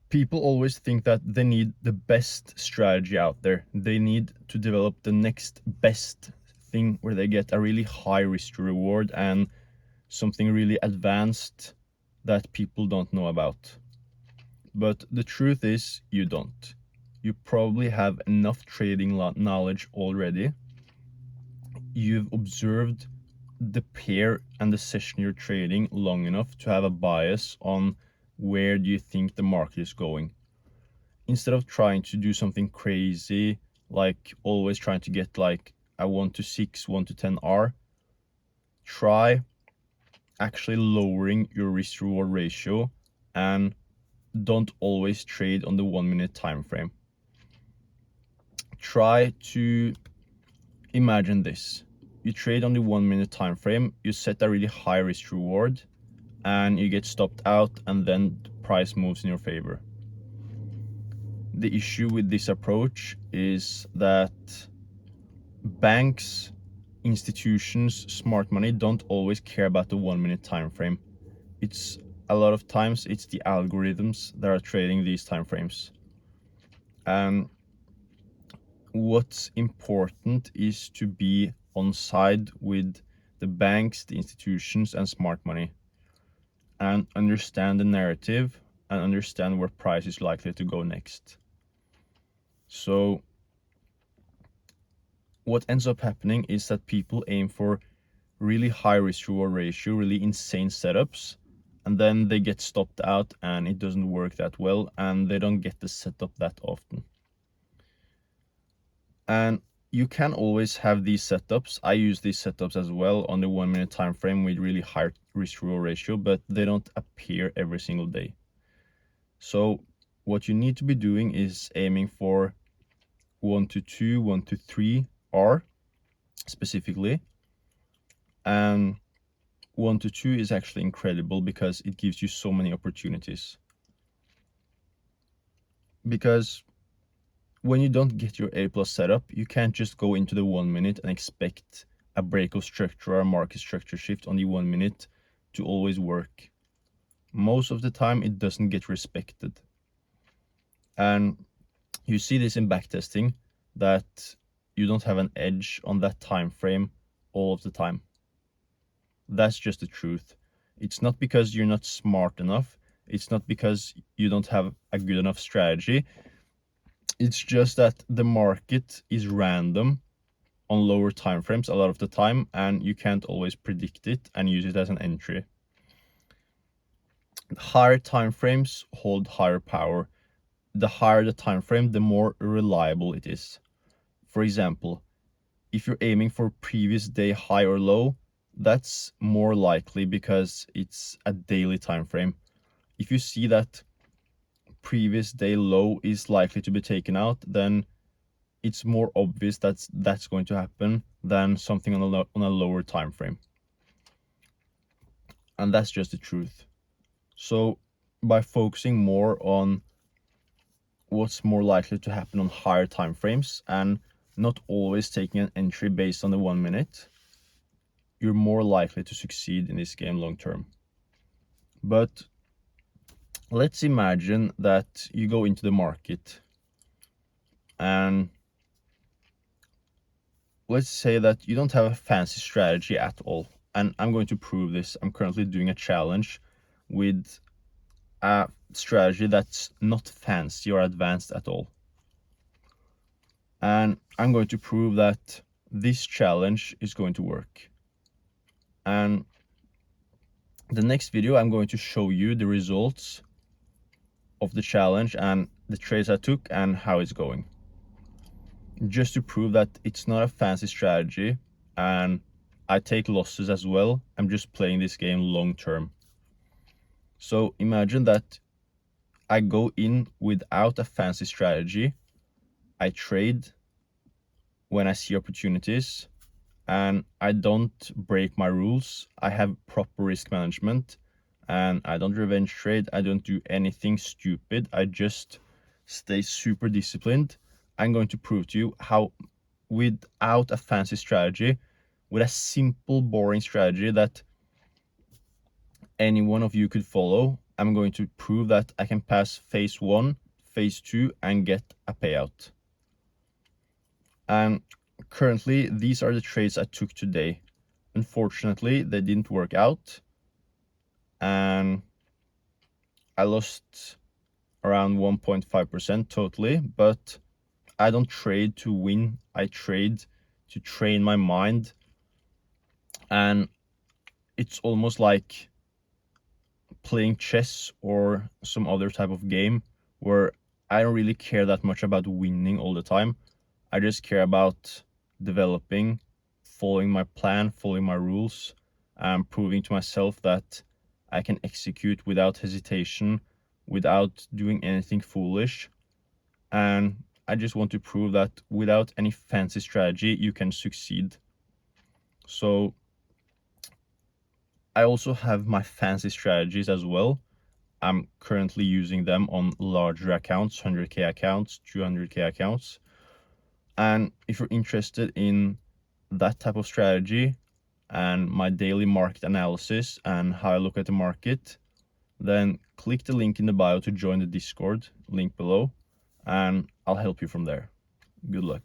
People always think that they need the best strategy out there. They need to develop the next best thing where they get a really high risk to reward and something really advanced that people don't know about. But the truth is, you don't. You probably have enough trading knowledge already. You've observed the pair and the session you're trading long enough to have a bias on where do you think the market is going. Instead of trying to do something crazy, like always trying to get like a 1 to 6, 1 to 10 R, try actually lowering your risk reward ratio and don't always trade on the 1 minute time frame. Try to imagine this. You trade on the 1 minute time frame, you set a really high risk reward, and you get stopped out, and then the price moves in your favor. The issue with this approach is that banks, institutions, smart money don't always care about the 1 minute time frame. It's a lot of times it's the algorithms that are trading these time frames. And what's important is to be on side with the banks, the institutions, and smart money, and understand the narrative and understand where price is likely to go next. So what ends up happening is that people aim for really high risk reward ratio, really insane setups, and then they get stopped out and it doesn't work that well, and they don't get the setup that often. And you can always have these setups. I use these setups as well on the 1 minute time frame with really high risk reward ratio, but they don't appear every single day. So what you need to be doing is aiming for 1 to 2, 1 to 3 R specifically. And 1 to 2 is actually incredible because it gives you so many opportunities. Because when you don't get your A plus setup, you can't just go into the 1 minute and expect a break of structure or a market structure shift on the 1 minute to always work. Most of the time, it doesn't get respected. And you see this in backtesting, that you don't have an edge on that time frame all of the time. That's just the truth. It's not because you're not smart enough. It's not because you don't have a good enough strategy. It's just that the market is random on lower time frames a lot of the time, and you can't always predict it and use it as an entry. Higher time frames hold higher power. The higher the time frame, the more reliable it is. For example, if you're aiming for previous day high or low, that's more likely because it's a daily time frame. If you see that previous day low is likely to be taken out, then it's more obvious that that's going to happen than something on a lower time frame. And that's just the truth. So by focusing more on what's more likely to happen on higher time frames and not always taking an entry based on the 1 minute, you're more likely to succeed in this game long term. But let's imagine that you go into the market and let's say that you don't have a fancy strategy at all. And I'm going to prove this. I'm currently doing a challenge with a strategy that's not fancy or advanced at all. And I'm going to prove that this challenge is going to work. And the next video, I'm going to show you the results of the challenge and the trades I took and how it's going. Just to prove that it's not a fancy strategy and I take losses as well. I'm just playing this game long term. So imagine that I go in without a fancy strategy. I trade when I see opportunities and I don't break my rules. I have proper risk management and I don't revenge trade. I don't do anything stupid. I just stay super disciplined. I'm going to prove to you how, without a fancy strategy, with a simple, boring strategy that any one of you could follow, I'm going to prove that I can pass phase 1, phase 2, and get a payout. And currently, these are the trades I took today. Unfortunately, they didn't work out, and I lost around 1.5% totally, but I don't trade to win. I trade to train my mind, and it's almost like playing chess or some other type of game where I don't really care that much about winning all the time. I just care about developing, following my plan, following my rules, and proving to myself that I can execute without hesitation, without doing anything foolish. And I just want to prove that without any fancy strategy, you can succeed. So I also have my fancy strategies as well. I'm currently using them on larger accounts, 100K accounts, 200K accounts. And if you're interested in that type of strategy and my daily market analysis and how I look at the market, then click the link in the bio to join the Discord, link below, and I'll help you from there. Good luck.